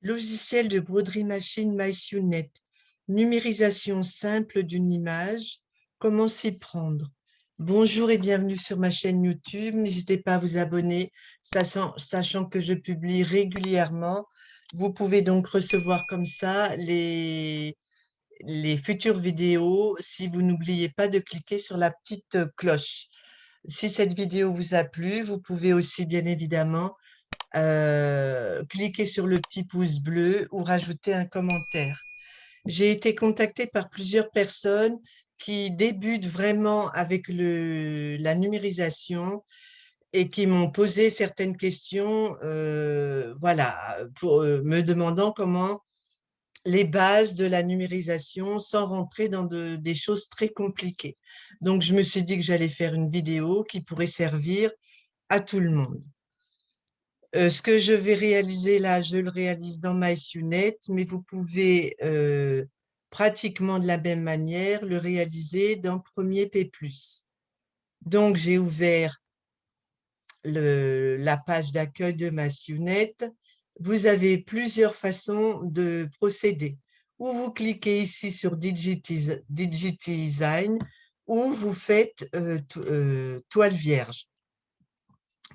Logiciel de broderie machine MySewNet. Numérisation simple d'une image. Comment s'y prendre? Bonjour et bienvenue sur ma chaîne YouTube. N'hésitez pas à vous abonner, sachant que je publie régulièrement. Vous pouvez donc recevoir comme ça les futures vidéos si vous n'oubliez pas de cliquer sur la petite cloche. Si cette vidéo vous a plu, vous pouvez aussi bien évidemment cliquer sur le petit pouce bleu ou rajouter un commentaire. J'ai été contactée par plusieurs personnes qui débutent vraiment avec la numérisation et qui m'ont posé certaines questions, voilà, me demandant comment les bases de la numérisation sans rentrer dans des choses très compliquées. Donc, je me suis dit que j'allais faire une vidéo qui pourrait servir à tout le monde. Ce que je vais réaliser là, je le réalise dans MySewNet, mais vous pouvez pratiquement de la même manière le réaliser dans Premier P+. Donc, j'ai ouvert la page d'accueil de MySewNet. Vous avez plusieurs façons de procéder. Ou vous cliquez ici sur Digitidesign, ou vous faites toile vierge.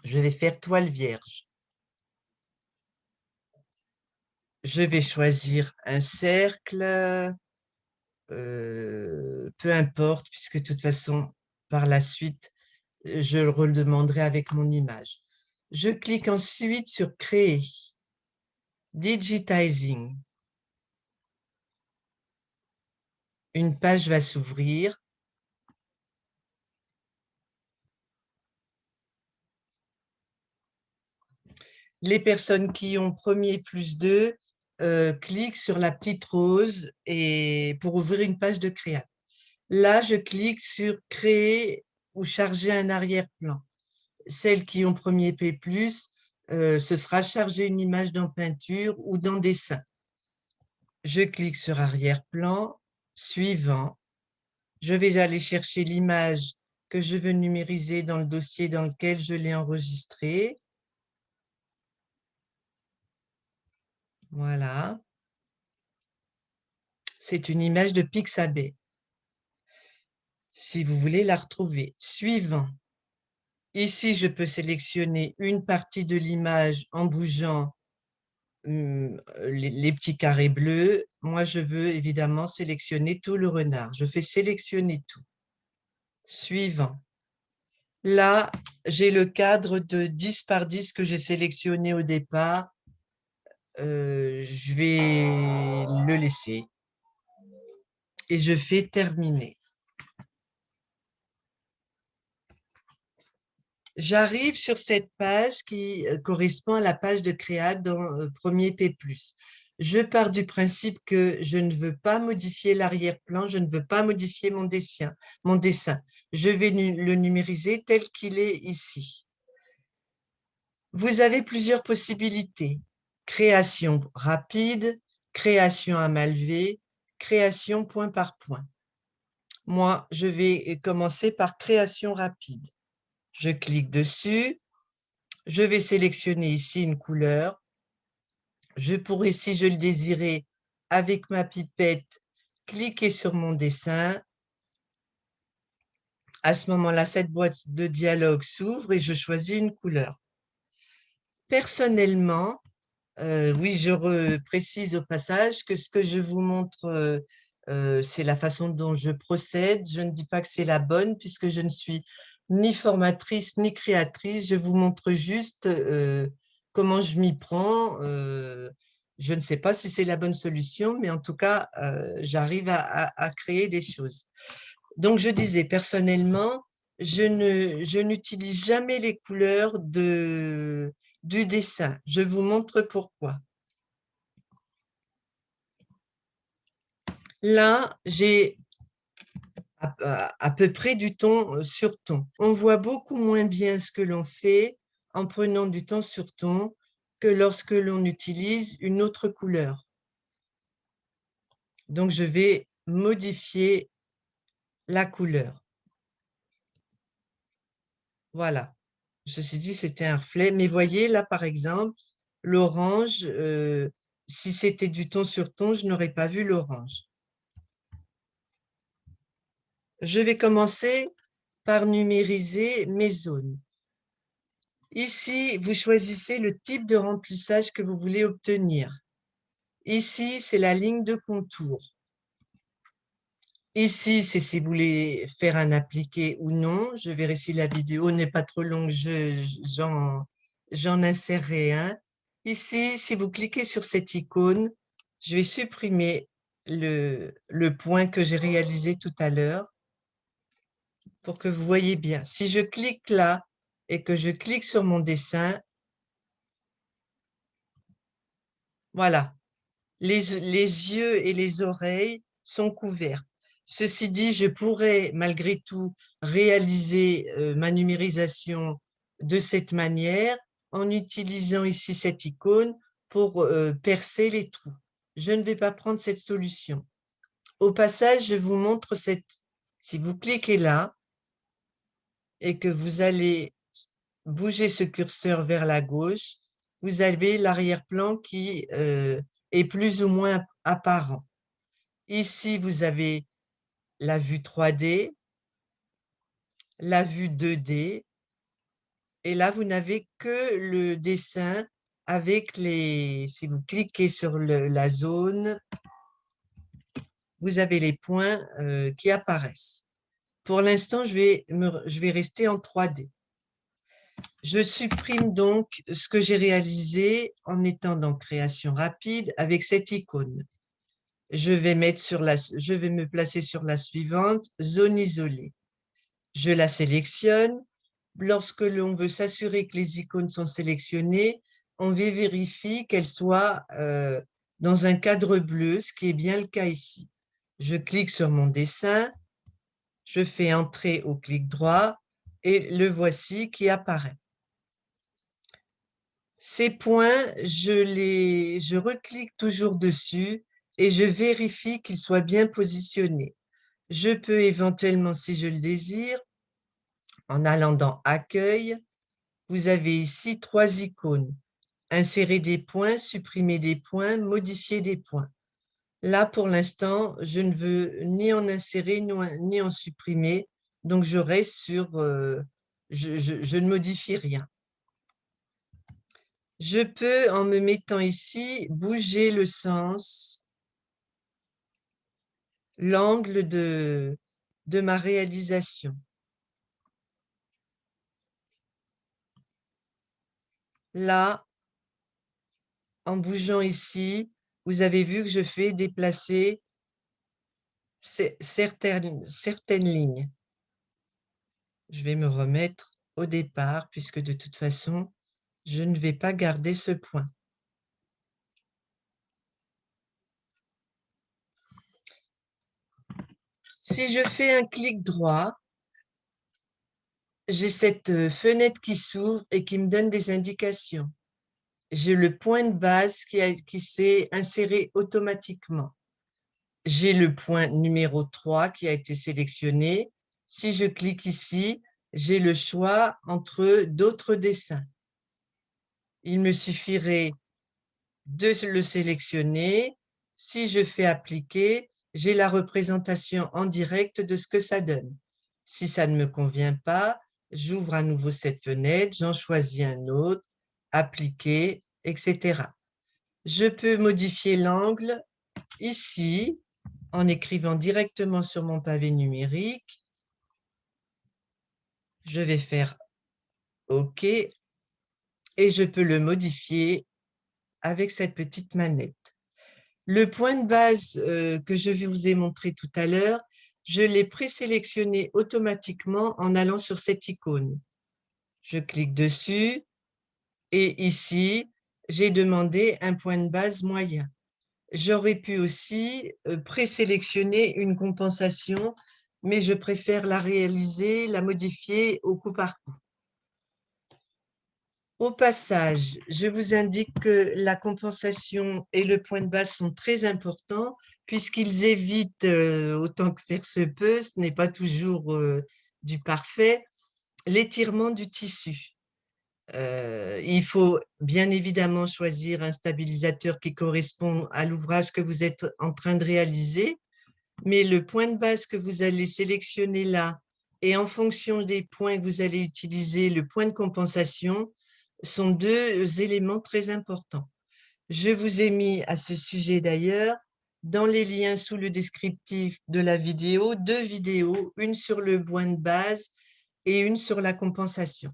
Je vais faire toile vierge. Je vais choisir un cercle, peu importe, puisque de toute façon, par la suite, je le redemanderai avec mon image. Je clique ensuite sur Créer, Digitizing. Une page va s'ouvrir. Les personnes qui ont premier plus 2 cliquent sur la petite rose pour ouvrir une page de créa. Là, je clique sur Créer ou charger un arrière-plan. Celles qui ont premier P+, ce sera charger une image dans peinture ou dans dessin. Je clique sur arrière-plan, suivant. Je vais aller chercher l'image que je veux numériser dans le dossier dans lequel je l'ai enregistrée. Voilà. C'est une image de Pixabay. Si vous voulez la retrouver. Suivant. Ici, je peux sélectionner une partie de l'image en bougeant les petits carrés bleus. Moi, je veux évidemment sélectionner tout le renard. Je fais sélectionner tout. Suivant. Là, j'ai le cadre de 10 par 10 que j'ai sélectionné au départ. Je vais le laisser. Et je fais terminer. J'arrive sur cette page qui correspond à la page de créa dans Premier P+. Je pars du principe que je ne veux pas modifier l'arrière-plan, je ne veux pas modifier mon dessin. Je vais le numériser tel qu'il est ici. Vous avez plusieurs possibilités. Création rapide, création à main levée, création point par point. Moi, je vais commencer par création rapide. Je clique dessus. Je vais sélectionner ici une couleur. Je pourrais, si je le désirais, avec ma pipette, cliquer sur mon dessin. À ce moment-là, cette boîte de dialogue s'ouvre et je choisis une couleur. Personnellement, oui, je précise au passage que ce que je vous montre, c'est la façon dont je procède. Je ne dis pas que c'est la bonne puisque je ne suis ni formatrice ni créatrice. Je vous montre juste comment je m'y prends. Je ne sais pas si c'est la bonne solution, mais en tout cas, j'arrive à créer des choses. Donc, je disais, personnellement, je n'utilise jamais les couleurs du dessin. Je vous montre pourquoi. Là, j'ai à peu près du ton sur ton. On voit beaucoup moins bien ce que l'on fait en prenant du temps sur ton que lorsque l'on utilise une autre couleur. Donc, je vais modifier la couleur. Voilà. Ceci dit, c'était un reflet. Mais voyez, là, par exemple, l'orange, si c'était du ton sur ton, je n'aurais pas vu l'orange. Je vais commencer par numériser mes zones. Ici, vous choisissez le type de remplissage que vous voulez obtenir. Ici, c'est la ligne de contour. Ici, c'est si vous voulez faire un appliqué ou non. Je verrai si la vidéo n'est pas trop longue, j'en insérerai un. Ici, si vous cliquez sur cette icône, je vais supprimer le point que j'ai réalisé tout à l'heure pour que vous voyez bien. Si je clique là et que je clique sur mon dessin, voilà, les yeux et les oreilles sont couverts. Ceci dit, je pourrais malgré tout réaliser ma numérisation de cette manière en utilisant ici cette icône pour percer les trous. Je ne vais pas prendre cette solution. Au passage, je vous montre si vous cliquez là et que vous allez bouger ce curseur vers la gauche, vous avez l'arrière-plan qui est plus ou moins apparent. Ici, vous avez la vue 3D, la vue 2D, et là, vous n'avez que le dessin avec si vous cliquez sur la zone, vous avez les points qui apparaissent. Pour l'instant, je vais rester en 3D. Je supprime donc ce que j'ai réalisé en étant dans Création rapide avec cette icône. Je vais me placer sur la suivante, zone isolée. Je la sélectionne. Lorsque l'on veut s'assurer que les icônes sont sélectionnées, on vérifie qu'elles soient dans un cadre bleu, ce qui est bien le cas ici. Je clique sur mon dessin, je fais entrer au clic droit et le voici qui apparaît. Ces points, je reclique toujours dessus et je vérifie qu'ils soient bien positionnés. Je peux éventuellement, si je le désire, en allant dans Accueil, vous avez ici 3 icônes. Insérer des points, supprimer des points, modifier des points. Là, pour l'instant, je ne veux ni en insérer ni en supprimer, donc je reste sur… je ne modifie rien. Je peux, en me mettant ici, bouger le sens, l'angle de ma réalisation. Là, en bougeant ici, vous avez vu que je fais déplacer certaines lignes. Je vais me remettre au départ, puisque de toute façon, je ne vais pas garder ce point. Si je fais un clic droit, j'ai cette fenêtre qui s'ouvre et qui me donne des indications. J'ai le point de base qui s'est inséré automatiquement. J'ai le point numéro 3 qui a été sélectionné. Si je clique ici, j'ai le choix entre d'autres dessins. Il me suffirait de le sélectionner. Si je fais appliquer, j'ai la représentation en direct de ce que ça donne. Si ça ne me convient pas, j'ouvre à nouveau cette fenêtre, j'en choisis un autre, appliquer, etc. Je peux modifier l'angle ici en écrivant directement sur mon pavé numérique. Je vais faire OK et je peux le modifier avec cette petite manette. Le point de base que je vous ai montré tout à l'heure, je l'ai présélectionné automatiquement en allant sur cette icône. Je clique dessus et ici, j'ai demandé un point de base moyen. J'aurais pu aussi présélectionner une compensation, mais je préfère la réaliser, la modifier au coup par coup. Au passage, je vous indique que la compensation et le point de base sont très importants puisqu'ils évitent, autant que faire se peut, ce n'est pas toujours du parfait, l'étirement du tissu. Il faut bien évidemment choisir un stabilisateur qui correspond à l'ouvrage que vous êtes en train de réaliser, mais le point de base que vous allez sélectionner là, et en fonction des points que vous allez utiliser, le point de compensation, sont deux éléments très importants. Je vous ai mis à ce sujet d'ailleurs, dans les liens sous le descriptif de la vidéo, deux vidéos, une sur le point de base et une sur la compensation.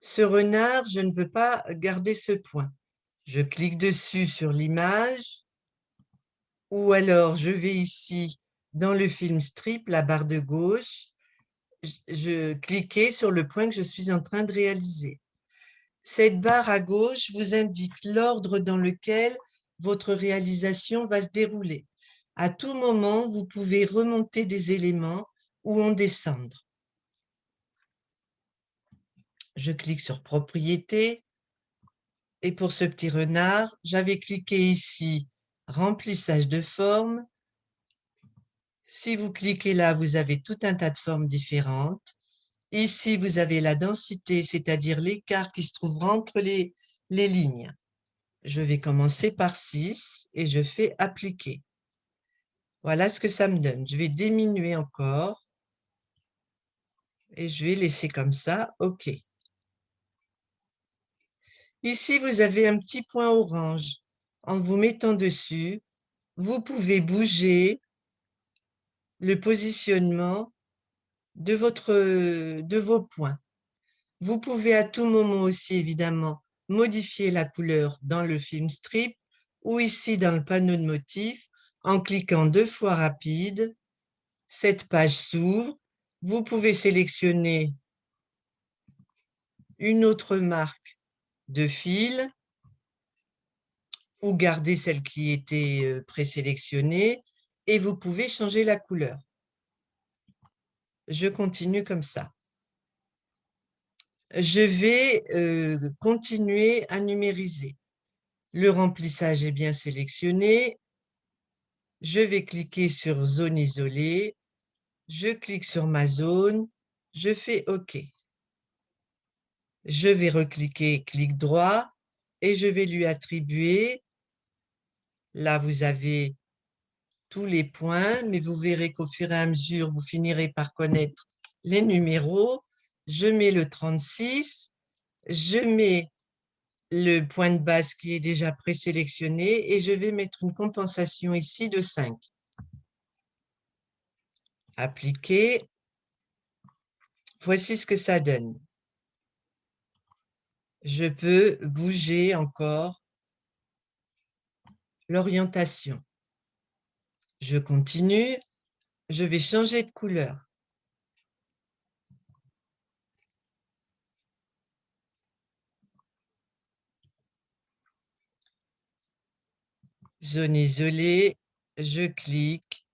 Ce renard, je ne veux pas garder ce point. Je clique dessus sur l'image, ou alors je vais ici dans le film strip, la barre de gauche, je cliquais sur le point que je suis en train de réaliser. Cette barre à gauche vous indique l'ordre dans lequel votre réalisation va se dérouler. À tout moment, vous pouvez remonter des éléments ou en descendre. Je clique sur Propriétés. Et pour ce petit renard, j'avais cliqué ici Remplissage de forme. Si vous cliquez là, vous avez tout un tas de formes différentes. Ici, vous avez la densité, c'est-à-dire l'écart qui se trouve entre les lignes. Je vais commencer par 6 et je fais Appliquer. Voilà ce que ça me donne. Je vais diminuer encore et je vais laisser comme ça. OK. Ici, vous avez un petit point orange. En vous mettant dessus, vous pouvez bouger le positionnement de vos points. Vous pouvez à tout moment aussi, évidemment, modifier la couleur dans le film strip ou ici dans le panneau de motifs en cliquant 2 fois rapide. Cette page s'ouvre. Vous pouvez sélectionner une autre marque de fil ou garder celle qui était présélectionnée et vous pouvez changer la couleur. Je continue comme ça. Je vais continuer à numériser. Le remplissage est bien sélectionné. Je vais cliquer sur zone isolée. Je clique sur ma zone. Je fais OK. Je vais recliquer, clic droit, et je vais lui attribuer. Là, vous avez tous les points, mais vous verrez qu'au fur et à mesure, vous finirez par connaître les numéros. Je mets le 36. Je mets le point de base qui est déjà présélectionné et je vais mettre une compensation ici de 5. Appliquer. Voici ce que ça donne. Je peux bouger encore l'orientation. Je continue. Je vais changer de couleur. Zone isolée. Je clique.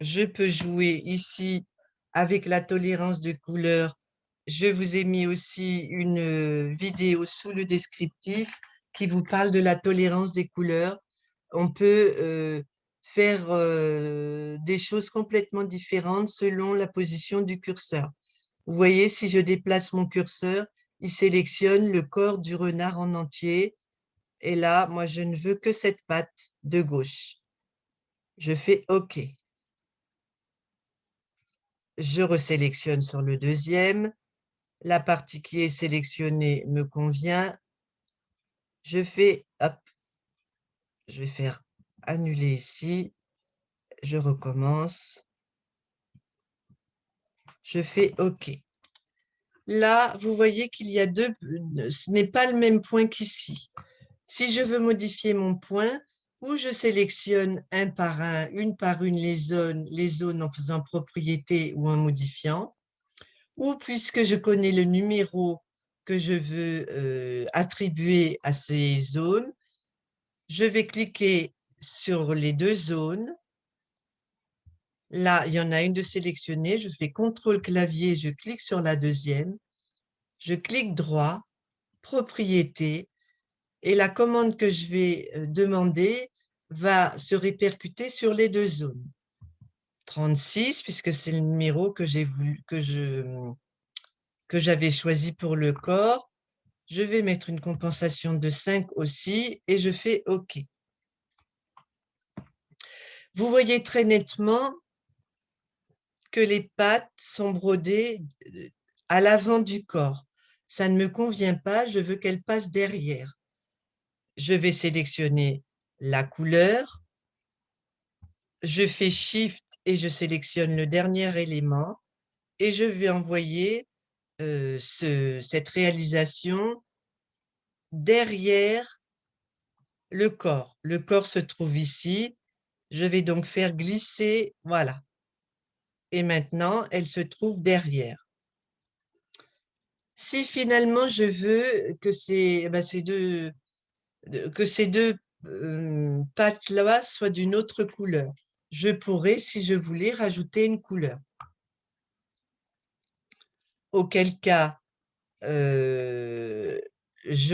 Je peux jouer ici avec la tolérance de couleur. Je vous ai mis aussi une vidéo sous le descriptif qui vous parle de la tolérance des couleurs. On peut faire des choses complètement différentes selon la position du curseur. Vous voyez, si je déplace mon curseur, il sélectionne le corps du renard en entier. Et là, moi, je ne veux que cette patte de gauche. Je fais OK. Je resélectionne sur le deuxième. La partie qui est sélectionnée me convient. Je fais, hop, je vais faire annuler ici. Je recommence. Je fais OK. Là, vous voyez qu'il y a deux, ce n'est pas le même point qu'ici. Si je veux modifier mon point, ou je sélectionne un par un, une par une les zones en faisant propriété ou en modifiant, ou puisque je connais le numéro que je veux attribuer à ces zones, je vais cliquer sur les deux zones. Là, il y en a une de sélectionnée. Je fais CTRL clavier, je clique sur la deuxième. Je clique droit, propriété, et la commande que je vais demander va se répercuter sur les deux zones. 36, puisque c'est le numéro que j'avais choisi pour le corps. Je vais mettre une compensation de 5 aussi et je fais OK. Vous voyez très nettement que les pattes sont brodées à l'avant du corps. Ça ne me convient pas, je veux qu'elles passent derrière. Je vais sélectionner la couleur. Je fais Shift et je sélectionne le dernier élément et je vais envoyer cette réalisation derrière le corps. Le corps se trouve ici. Je vais donc faire glisser, voilà. Et maintenant, elle se trouve derrière. Si finalement je veux que ces deux pattes-là soient d'une autre couleur, je pourrais, si je voulais, rajouter une couleur. Auquel cas, je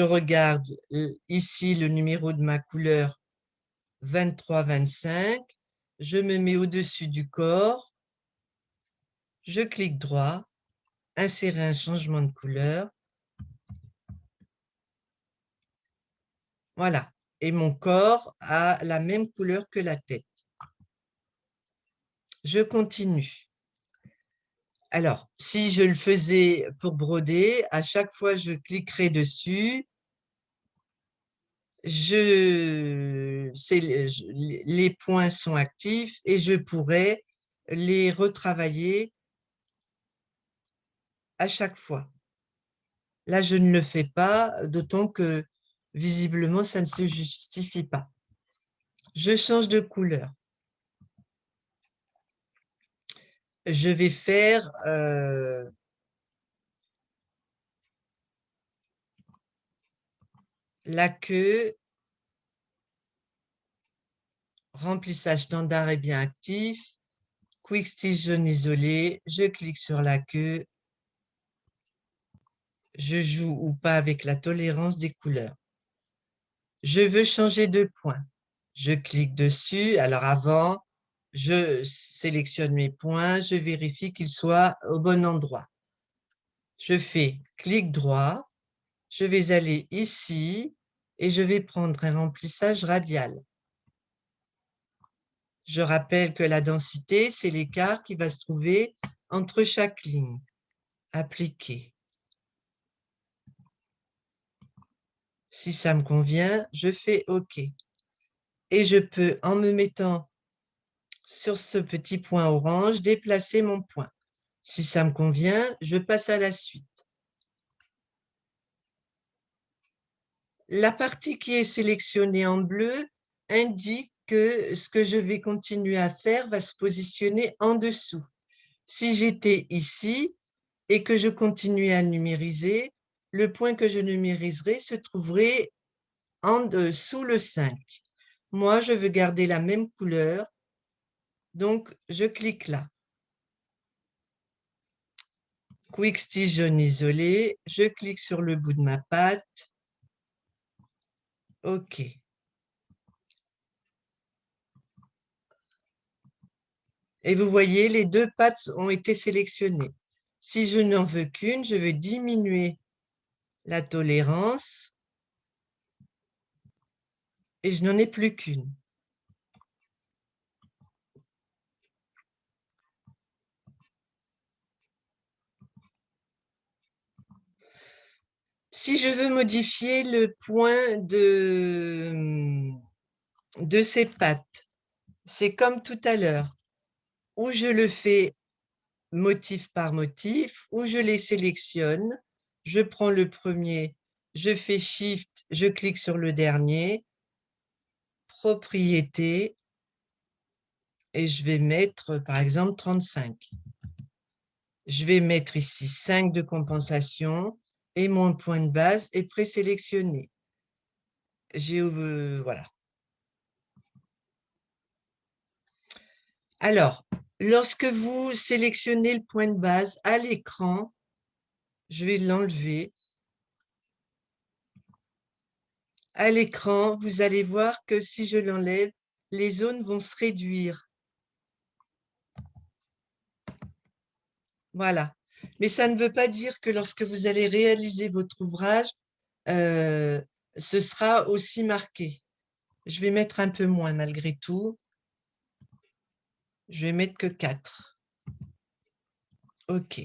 regarde ici le numéro de ma couleur 23-25, je me mets au-dessus du corps, je clique droit, insérer un changement de couleur, voilà, et mon corps a la même couleur que la tête. Je continue. Alors, si je le faisais pour broder, à chaque fois je cliquerai dessus, les points sont actifs et je pourrais les retravailler à chaque fois. Là, je ne le fais pas, d'autant que visiblement, ça ne se justifie pas. Je change de couleur. Je vais faire la queue, remplissage standard et bien actif, Quick Stitch jaune isolé, je clique sur la queue, je joue ou pas avec la tolérance des couleurs. Je veux changer de point. Je clique dessus. Alors avant, je sélectionne mes points, je vérifie qu'ils soient au bon endroit. Je fais clic droit, je vais aller ici et je vais prendre un remplissage radial. Je rappelle que la densité, c'est l'écart qui va se trouver entre chaque ligne. Appliquer. Si ça me convient, je fais OK. Et je peux, en me mettant sur ce petit point orange, déplacer mon point. Si ça me convient, je passe à la suite. La partie qui est sélectionnée en bleu indique que ce que je vais continuer à faire va se positionner en dessous. Si j'étais ici et que je continuais à numériser, le point que je numériserai se trouverait sous le 5. Moi, je veux garder la même couleur, donc je clique là. Quick Stitch jaune isolé, je clique sur le bout de ma patte. OK. Et vous voyez, les deux pattes ont été sélectionnées. Si je n'en veux qu'une, je vais diminuer la tolérance et je n'en ai plus qu'une. Si je veux modifier le point de ces pattes, c'est comme tout à l'heure, où je le fais motif par motif, où je les sélectionne, je prends le premier, je fais Shift, je clique sur le dernier, propriété, et je vais mettre par exemple 35. Je vais mettre ici 5 de compensation et mon point de base est présélectionné. Voilà. Alors, lorsque vous sélectionnez le point de base à l'écran, je vais l'enlever. À l'écran, vous allez voir que si je l'enlève, les zones vont se réduire. Voilà. Mais ça ne veut pas dire que lorsque vous allez réaliser votre ouvrage, ce sera aussi marqué. Je vais mettre un peu moins malgré tout. Je vais mettre que 4. OK.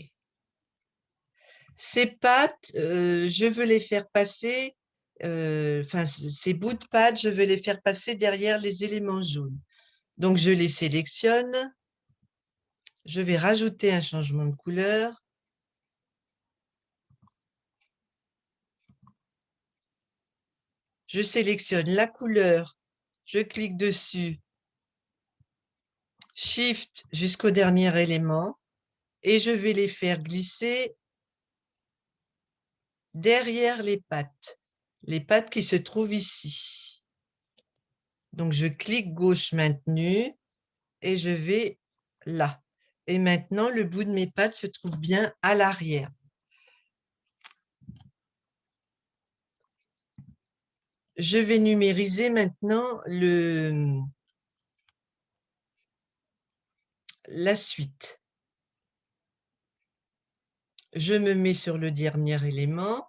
Ces pattes, je veux les faire passer, enfin, ces bouts de pattes, je veux les faire passer derrière les éléments jaunes. Donc, je les sélectionne. Je vais rajouter un changement de couleur. Je sélectionne la couleur. Je clique dessus. Shift jusqu'au dernier élément. Et je vais les faire glisser derrière les pattes qui se trouvent ici. Donc, je clique gauche maintenu et je vais là. Et maintenant, le bout de mes pattes se trouve bien à l'arrière. Je vais numériser maintenant la suite. Je me mets sur le dernier élément.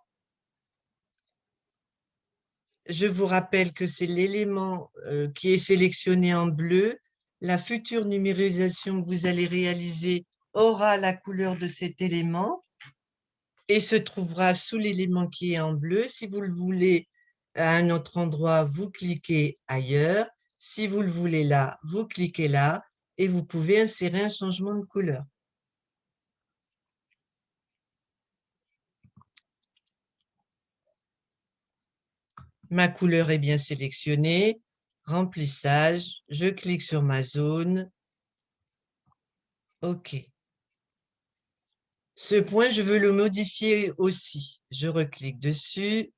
Je vous rappelle que c'est l'élément qui est sélectionné en bleu. La future numérisation que vous allez réaliser aura la couleur de cet élément et se trouvera sous l'élément qui est en bleu. Si vous le voulez à un autre endroit, vous cliquez ailleurs. Si vous le voulez là, vous cliquez là et vous pouvez insérer un changement de couleur. Ma couleur est bien sélectionnée. Remplissage, je clique sur ma zone. OK. Ce point, je veux le modifier aussi. Je reclique dessus.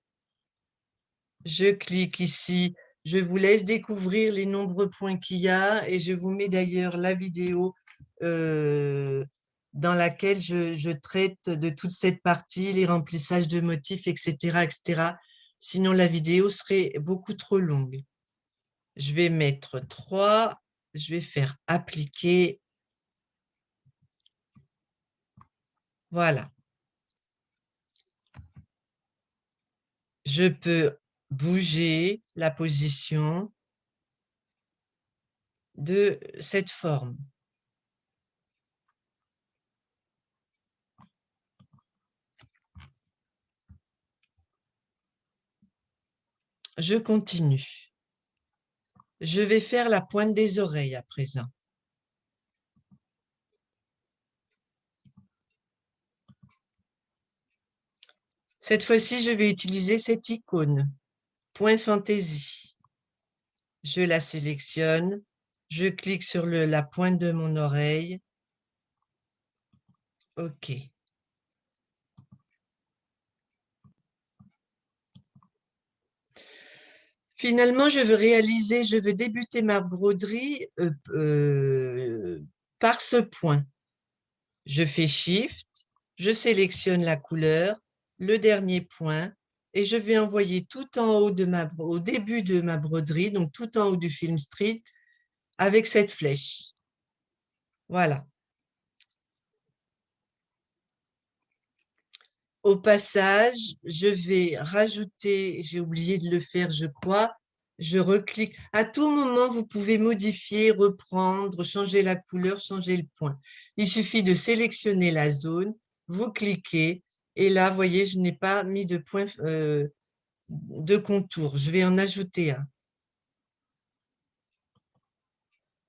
Je clique ici. Je vous laisse découvrir les nombreux points qu'il y a et je vous mets d'ailleurs la vidéo dans laquelle je traite de toute cette partie, les remplissages de motifs, etc., etc. Sinon, la vidéo serait beaucoup trop longue. Je vais mettre 3. Je vais faire appliquer. Voilà. Je peux bouger la position de cette forme. Je continue. Je vais faire la pointe des oreilles à présent. Cette fois-ci, je vais utiliser cette icône, point fantaisie. Je la sélectionne, je clique sur la pointe de mon oreille. OK. Finalement, je veux débuter ma broderie par ce point. Je fais Shift, je sélectionne la couleur, le dernier point, et je vais envoyer tout en haut au début de ma broderie, donc tout en haut du film street, avec cette flèche. Voilà. Au passage, je vais rajouter, j'ai oublié de le faire, je crois, je reclique. À tout moment, vous pouvez modifier, reprendre, changer la couleur, changer le point. Il suffit de sélectionner la zone, vous cliquez, et là, vous voyez, je n'ai pas mis de point de contour. Je vais en ajouter un.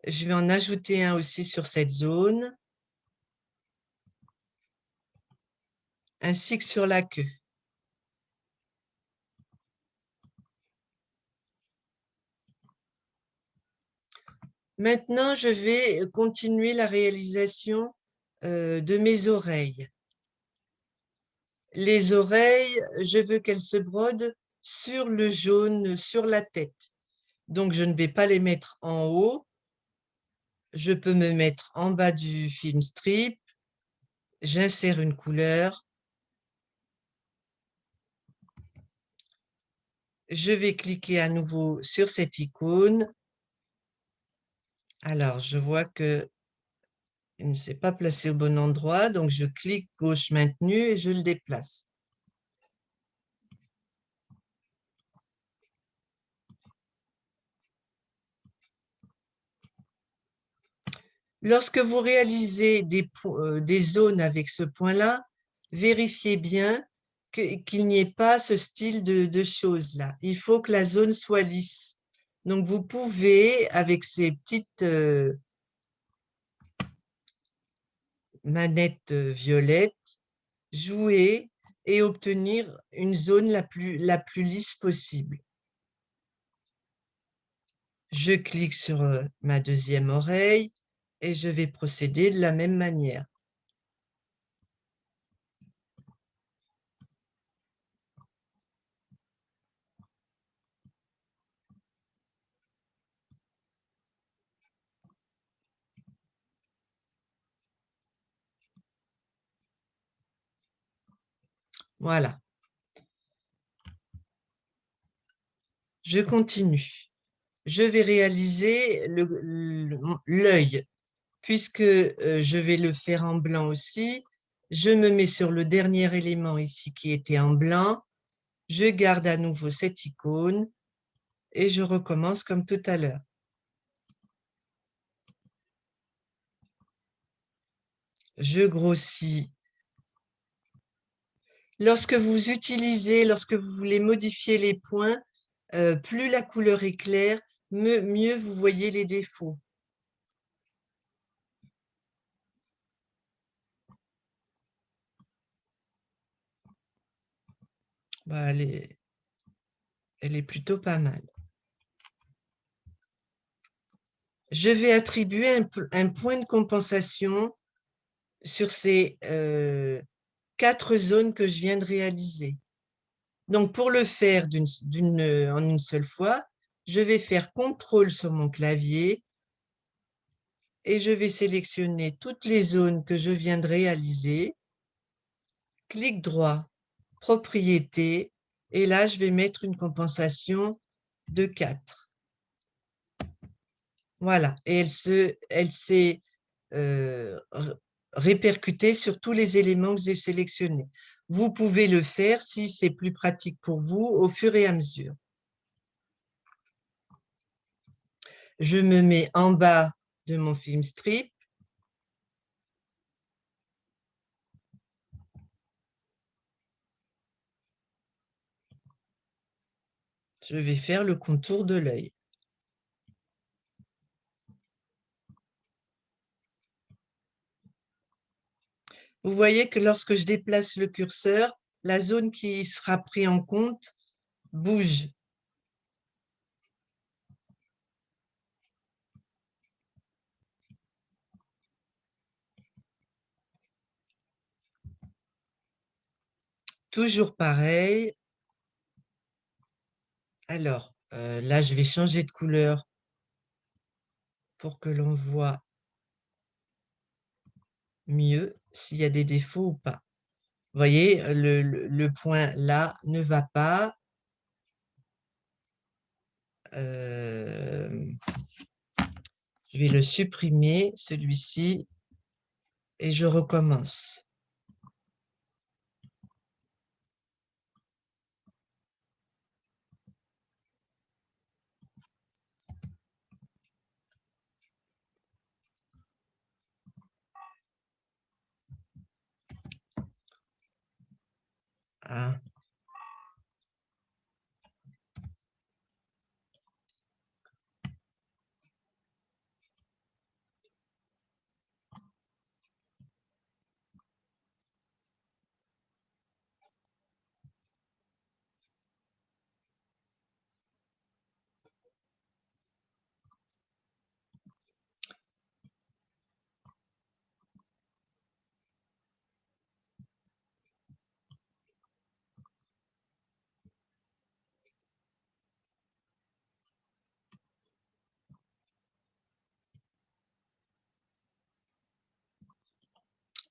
Je vais en ajouter un aussi sur cette zone, ainsi que sur la queue. Maintenant, je vais continuer la réalisation de mes oreilles. Les oreilles, je veux qu'elles se brodent sur le jaune, sur la tête. Donc, je ne vais pas les mettre en haut. Je peux me mettre en bas du film strip. J'insère une couleur. Je vais cliquer à nouveau sur cette icône. Alors, je vois que il ne s'est pas placé au bon endroit, donc je clique gauche maintenu et je le déplace. Lorsque vous réalisez des zones avec ce point-là, vérifiez bien qu'il n'y ait pas ce style de choses-là. Il faut que la zone soit lisse. Donc, vous pouvez, avec ces petites manettes violettes, jouer et obtenir une zone la plus lisse possible. Je clique sur ma deuxième oreille et je vais procéder de la même manière. Voilà, je continue. Je vais réaliser l'œil. Puisque je vais le faire en blanc aussi, je me mets sur le dernier élément ici qui était en blanc. Je garde à nouveau cette icône et je recommence comme tout à l'heure. Je grossis. Lorsque vous voulez modifier les points, plus la couleur est claire, mieux vous voyez les défauts. Bah, elle est plutôt pas mal. Je vais attribuer un point de compensation sur ces 4 zones que je viens de réaliser. Donc, pour le faire en une seule fois, je vais faire CTRL sur mon clavier et je vais sélectionner toutes les zones que je viens de réaliser. Clic droit, propriétés, et là, je vais mettre une compensation de 4. Voilà, et elle s'est répercutée sur tous les éléments que j'ai sélectionnés. Vous pouvez le faire si c'est plus pratique pour vous au fur et à mesure. Je me mets en bas de mon film strip. Je vais faire le contour de l'œil. Vous voyez que lorsque je déplace le curseur, la zone qui sera prise en compte bouge. Toujours pareil. Alors, là, je vais changer de couleur pour que l'on voit mieux s'il y a des défauts ou pas. Vous voyez, le point là ne va pas. Je vais le supprimer, celui-ci, et je recommence. Ah.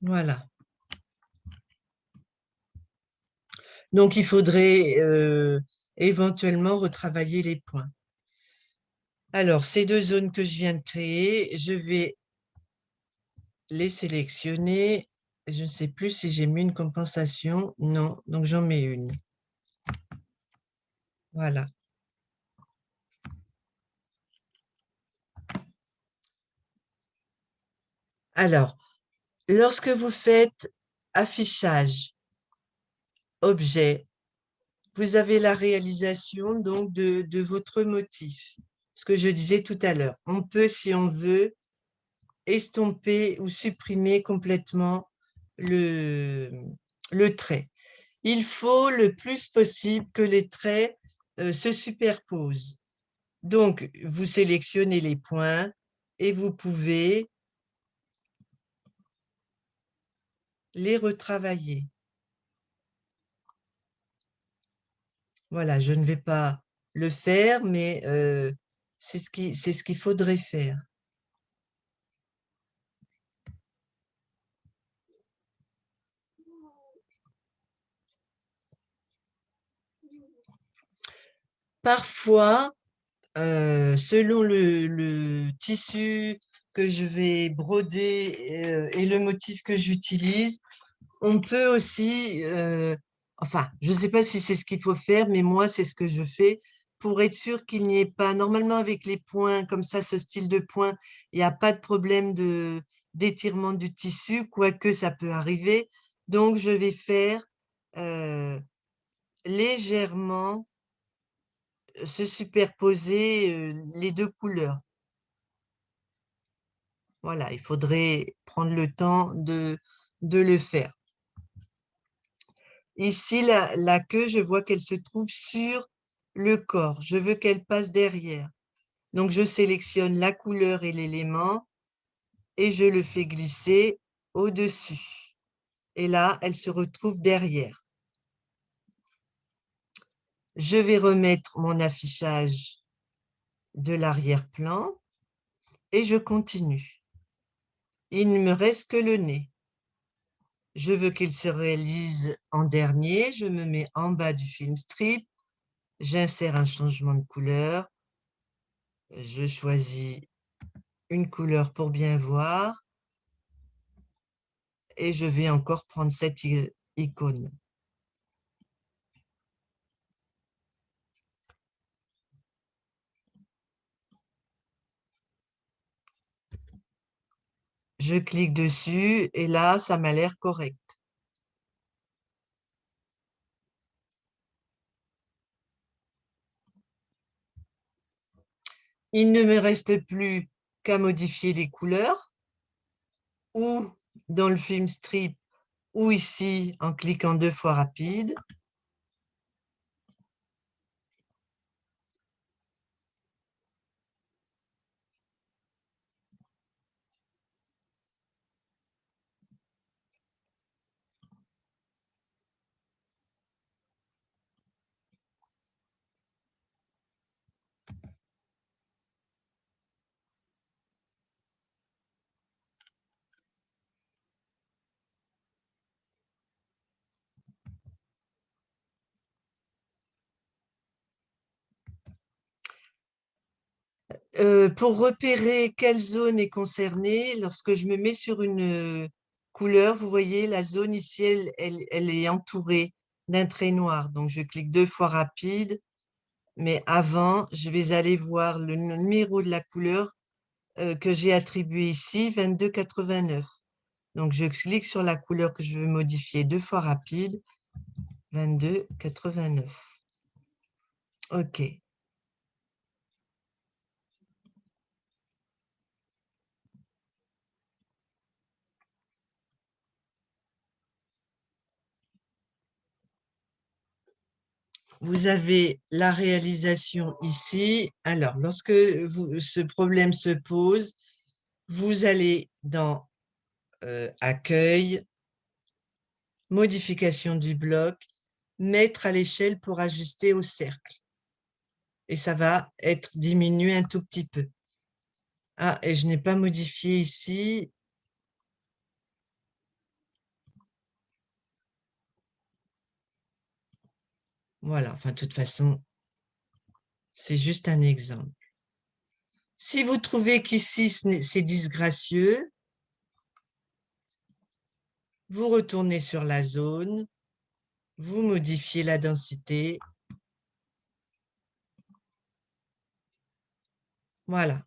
Voilà. Donc, il faudrait éventuellement retravailler les points. Alors, ces 2 zones que je viens de créer, je vais les sélectionner. Je ne sais plus si j'ai mis une compensation. Non, donc j'en mets une. Voilà. Alors, lorsque vous faites affichage, objet, vous avez la réalisation donc de votre motif. Ce que je disais tout à l'heure. On peut, si on veut, estomper ou supprimer complètement le, le trait. Il faut le plus possible que les traits se superposent. Donc, vous sélectionnez les points et vous pouvez les retravailler. Voilà, je ne vais pas le faire, mais c'est ce qu'il faudrait faire. Parfois, selon le tissu que je vais broder et le motif que j'utilise, on peut aussi, enfin, je ne sais pas si c'est ce qu'il faut faire, mais moi, c'est ce que je fais pour être sûr qu'il n'y ait pas, normalement avec les points, comme ça, ce style de point, il n'y a pas de problème d'étirement du tissu, quoique ça peut arriver. Donc, je vais faire euh, légèrement se superposer les deux couleurs. Voilà, il faudrait prendre le temps de le faire. Ici, la queue, je vois qu'elle se trouve sur le corps. Je veux qu'elle passe derrière. Donc, je sélectionne la couleur et l'élément et je le fais glisser au-dessus. Et là, elle se retrouve derrière. Je vais remettre mon affichage de l'arrière-plan et je continue. Il ne me reste que le nez. Je veux qu'il se réalise en dernier. Je me mets en bas du film strip. J'insère un changement de couleur. Je choisis une couleur pour bien voir et je vais encore prendre cette icône. Je clique dessus et là, ça m'a l'air correct. Il ne me reste plus qu'à modifier les couleurs ou dans le film strip ou ici en cliquant 2 fois rapide. Pour repérer quelle zone est concernée, lorsque je me mets sur une couleur, vous voyez, la zone ici, elle est entourée d'un trait noir. Donc, je clique 2 fois rapide, mais avant, je vais aller voir le numéro de la couleur que j'ai attribué ici, 2289. Donc, je clique sur la couleur que je veux modifier 2 fois rapide, 2289. OK. Vous avez la réalisation ici. Alors, lorsque ce problème se pose, vous allez dans Accueil, Modification du bloc, Mettre à l'échelle pour ajuster au cercle. Et ça va être diminué un tout petit peu. Ah, et je n'ai pas modifié ici. Voilà, enfin, de toute façon, c'est juste un exemple. Si vous trouvez qu'ici, c'est disgracieux, vous retournez sur la zone, vous modifiez la densité. Voilà.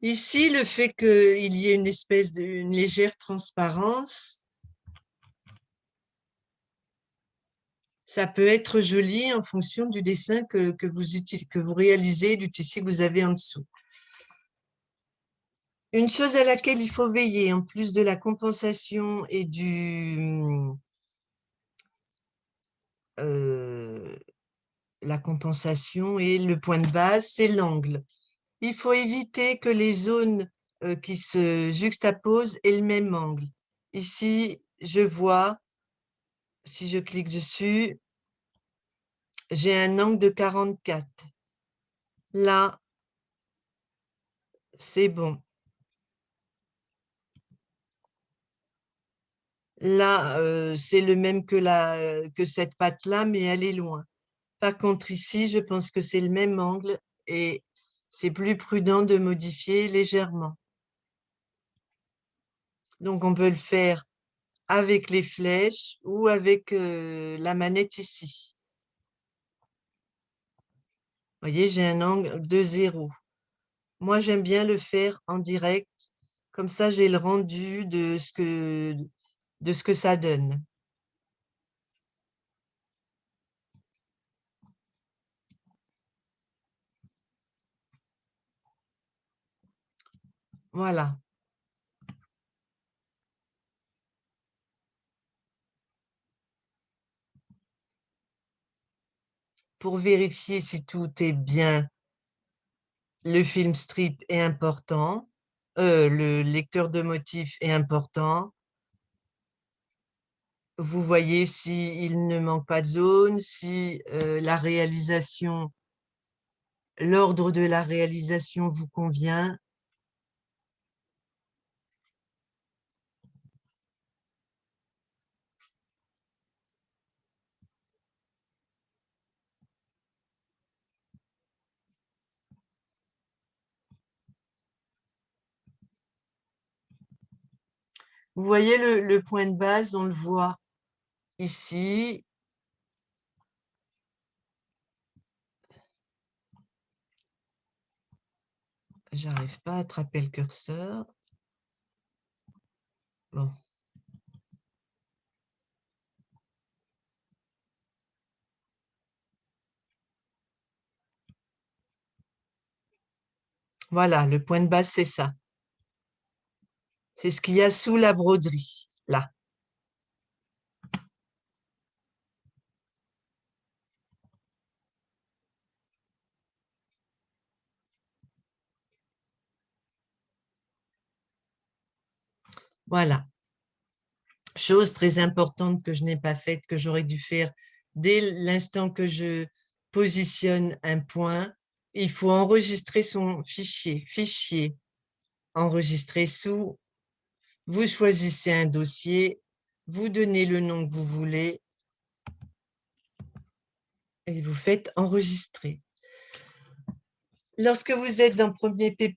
Ici, le fait qu'il y ait une espèce une légère transparence, ça peut être joli en fonction du dessin que vous réalisez, du tissu que vous avez en dessous. Une chose à laquelle il faut veiller, en plus de la compensation et la compensation et le point de base, c'est l'angle. Il faut éviter que les zones qui se juxtaposent aient le même angle. Ici, je vois, si je clique dessus, j'ai un angle de 44. Là, c'est bon. Là, c'est le même que cette patte-là, mais elle est loin. Par contre, ici, je pense que c'est le même angle et c'est plus prudent de modifier légèrement. Donc, on peut le faire avec les flèches ou avec la manette ici. Vous voyez, j'ai un angle de 0. Moi, j'aime bien le faire en direct. Comme ça, j'ai le rendu de ce que ça donne. Voilà. Pour vérifier si tout est bien, le film strip est important. Le lecteur de motifs est important. Vous voyez s'il ne manque pas de zone, si l'ordre de la réalisation vous convient. Vous voyez le point de base, on le voit ici. J'arrive pas à attraper le curseur. Bon. Voilà, le point de base, c'est ça. C'est ce qu'il y a sous la broderie, là. Voilà. Chose très importante que je n'ai pas faite, que j'aurais dû faire dès l'instant que je positionne un point. Il faut enregistrer son fichier. Fichier, enregistrer sous. Vous choisissez un dossier, vous donnez le nom que vous voulez et vous faites enregistrer. Lorsque vous êtes dans Premier P+,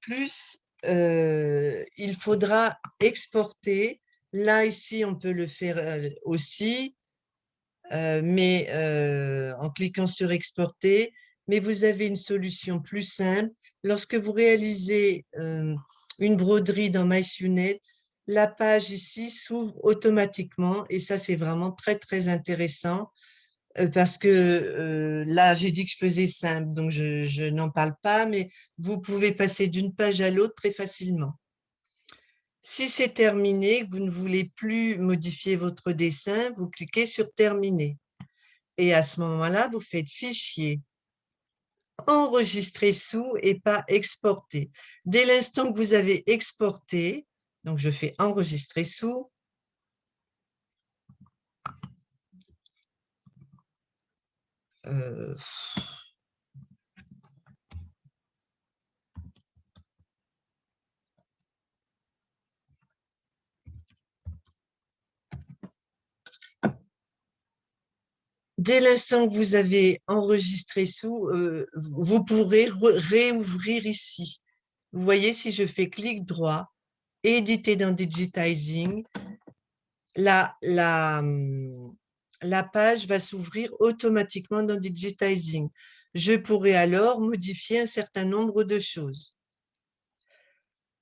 il faudra exporter. Là, ici, on peut le faire aussi, mais en cliquant sur Exporter. Mais vous avez une solution plus simple. Lorsque vous réalisez une broderie dans MySunit, la page ici s'ouvre automatiquement et ça, c'est vraiment très, très intéressant parce que là, j'ai dit que je faisais simple, donc je n'en parle pas, mais vous pouvez passer d'une page à l'autre très facilement. Si c'est terminé, que vous ne voulez plus modifier votre dessin, vous cliquez sur Terminer. Et à ce moment-là, vous faites Fichier, Enregistrer sous et pas Exporter. Dès l'instant que vous avez exporté, donc je fais Enregistrer sous, euh, dès l'instant que vous avez enregistré sous, vous pourrez réouvrir ici. Vous voyez, si je fais clic droit, éditer dans Digitizing, la page va s'ouvrir automatiquement dans Digitizing. Je pourrais alors modifier un certain nombre de choses.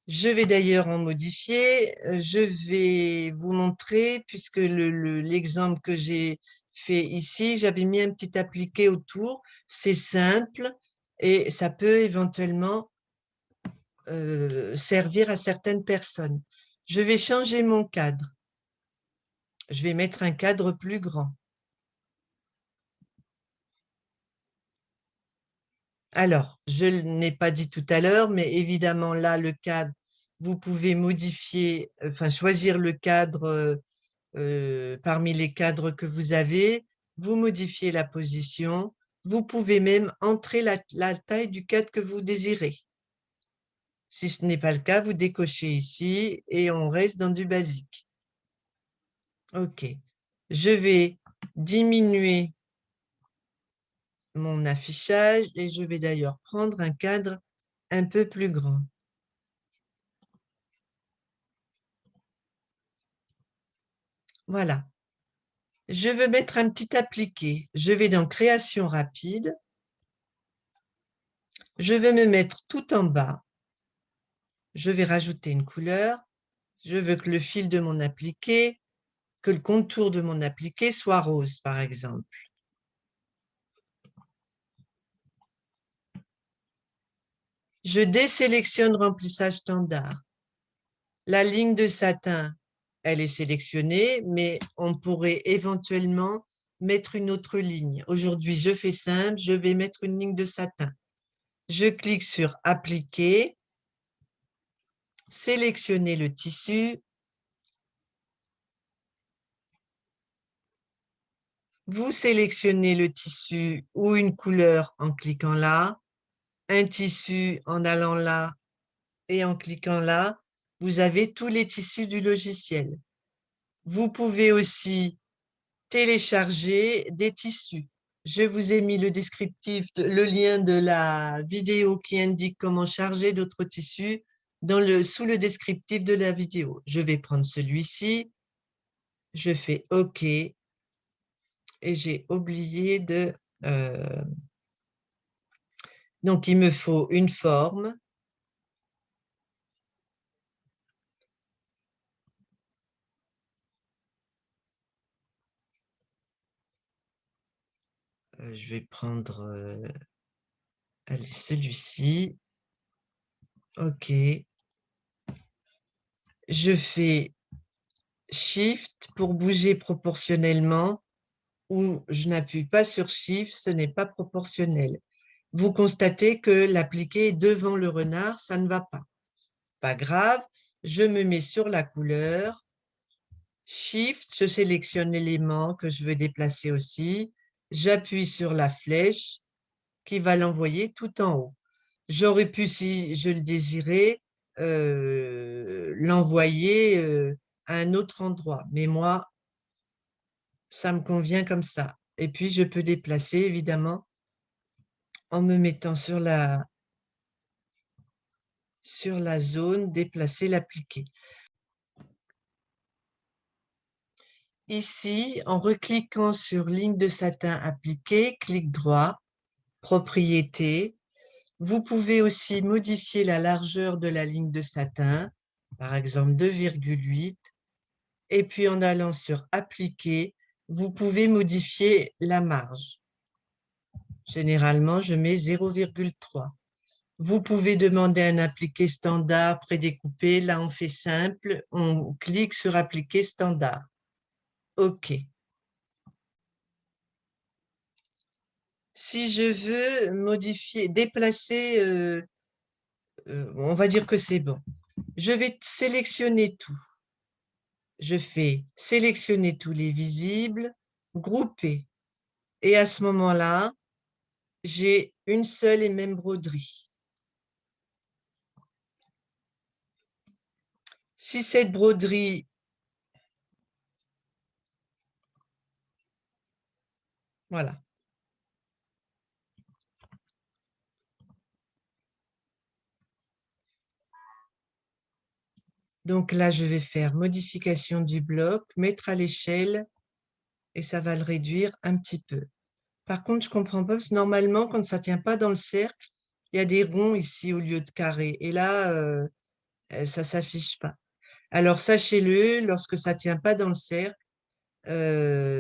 Je vais d'ailleurs en modifier. Je vais vous montrer, puisque l'exemple que j'ai fait ici, j'avais mis un petit appliqué autour. C'est simple et ça peut éventuellement servir à certaines personnes. Je vais changer mon cadre. Je vais mettre un cadre plus grand. Alors, je ne l'ai pas dit tout à l'heure, mais évidemment, là, le cadre, vous pouvez modifier, enfin, choisir le cadre parmi les cadres que vous avez. Vous modifiez la position. Vous pouvez même entrer la taille du cadre que vous désirez. Si ce n'est pas le cas, vous décochez ici et on reste dans du basique. OK. Je vais diminuer mon affichage et je vais d'ailleurs prendre un cadre un peu plus grand. Voilà. Je veux mettre un petit appliqué. Je vais dans Création rapide. Je vais me mettre tout en bas. Je vais rajouter une couleur. Je veux que le fil de mon appliqué, que le contour de mon appliqué soit rose, par exemple. Je désélectionne remplissage standard. La ligne de satin, elle est sélectionnée, mais on pourrait éventuellement mettre une autre ligne. Aujourd'hui, je fais simple, je vais mettre une ligne de satin. Je clique sur Appliquer, sélectionner le tissu. Vous sélectionnez le tissu ou une couleur en cliquant là, un tissu en allant là et en cliquant là. Vous avez tous les tissus du logiciel. Vous pouvez aussi télécharger des tissus. Je vous ai mis le descriptif, le lien de la vidéo qui indique comment charger d'autres tissus sous le descriptif de la vidéo. Je vais prendre celui-ci, je fais OK et j'ai oublié de... donc, il me faut une forme. Je vais prendre allez, celui-ci. OK. Je fais Shift pour bouger proportionnellement ou je n'appuie pas sur Shift, ce n'est pas proportionnel. Vous constatez que l'appliqué est devant le renard, ça ne va pas. Pas grave, je me mets sur la couleur. Shift, je sélectionne l'élément que je veux déplacer aussi. J'appuie sur la flèche qui va l'envoyer tout en haut. J'aurais pu, si je le désirais, l'envoyer à un autre endroit. Mais moi, ça me convient comme ça. Et puis, je peux déplacer, évidemment, en me mettant sur la zone, déplacer l'appliqué. Ici, en recliquant sur ligne de satin appliquée, clic droit, propriété. Vous pouvez aussi modifier la largeur de la ligne de satin, par exemple 2,8. Et puis en allant sur appliquer, vous pouvez modifier la marge. Généralement, je mets 0,3. Vous pouvez demander un appliqué standard prédécoupé. Là, on fait simple. On clique sur appliquer standard. OK. Si je veux modifier, déplacer, on va dire que c'est bon. Je vais sélectionner tout. Je fais sélectionner tous les visibles, grouper. Et à ce moment-là, j'ai une seule et même broderie. Si cette broderie, voilà. Donc là, je vais faire modification du bloc, mettre à l'échelle et ça va le réduire un petit peu. Par contre, je ne comprends pas parce que normalement, quand ça ne tient pas dans le cercle, il y a des ronds ici au lieu de carrés. Et là, ça ne s'affiche pas. Alors, sachez-le, lorsque ça ne tient pas dans le cercle,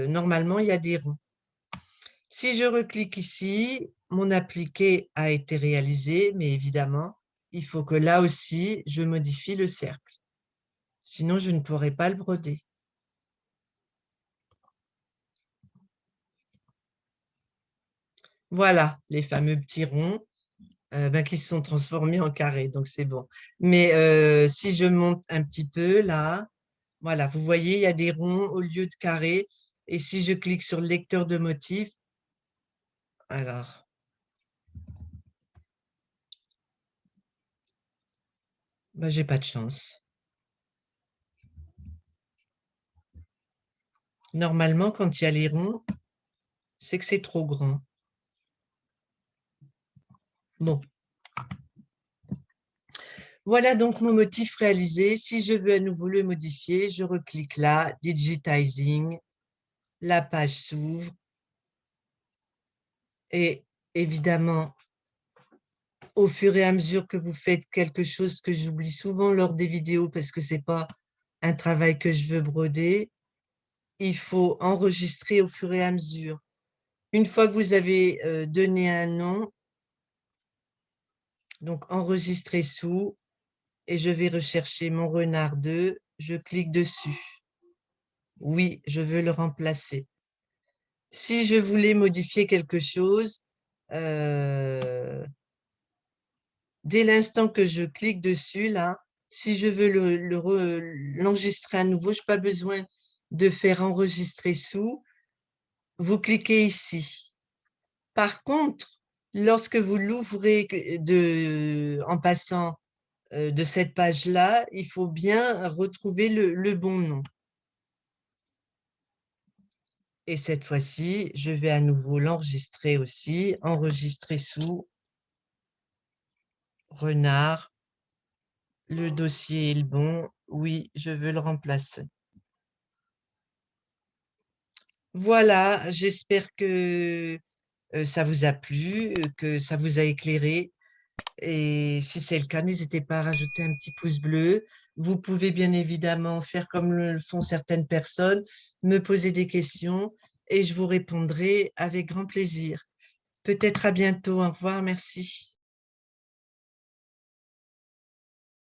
normalement, il y a des ronds. Si je reclique ici, mon appliqué a été réalisé, mais évidemment, il faut que là aussi, je modifie le cercle. Sinon, je ne pourrai pas le broder. Voilà, les fameux petits ronds qui se sont transformés en carrés, donc c'est bon. Mais si je monte un petit peu là, voilà, vous voyez, il y a des ronds au lieu de carrés. Et si je clique sur le lecteur de motifs, alors, ben, j'ai pas de chance. Normalement, quand il y a les ronds, c'est que c'est trop grand. Bon, voilà donc mon motif réalisé. Si je veux à nouveau le modifier, je reclique là, Digitizing, la page s'ouvre et évidemment, au fur et à mesure que vous faites quelque chose que j'oublie souvent lors des vidéos parce que ce n'est pas un travail que je veux broder, il faut enregistrer au fur et à mesure. Une fois que vous avez donné un nom, donc enregistrer sous, et je vais rechercher mon renard 2, je clique dessus. Oui, je veux le remplacer. Si je voulais modifier quelque chose, dès l'instant que je clique dessus, là, si je veux l'enregistrer à nouveau, je n'ai pas besoin de faire enregistrer sous. Vous cliquez ici. Par contre, lorsque vous l'ouvrez en passant de cette page-là, il faut bien retrouver le bon nom. Et cette fois-ci, je vais à nouveau l'enregistrer aussi, enregistrer sous renard. Le dossier est le bon. Oui, je veux le remplacer. Voilà, j'espère que ça vous a plu, que ça vous a éclairé. Et si c'est le cas, n'hésitez pas à rajouter un petit pouce bleu. Vous pouvez bien évidemment faire comme le font certaines personnes, me poser des questions et je vous répondrai avec grand plaisir. Peut-être à bientôt. Au revoir, merci.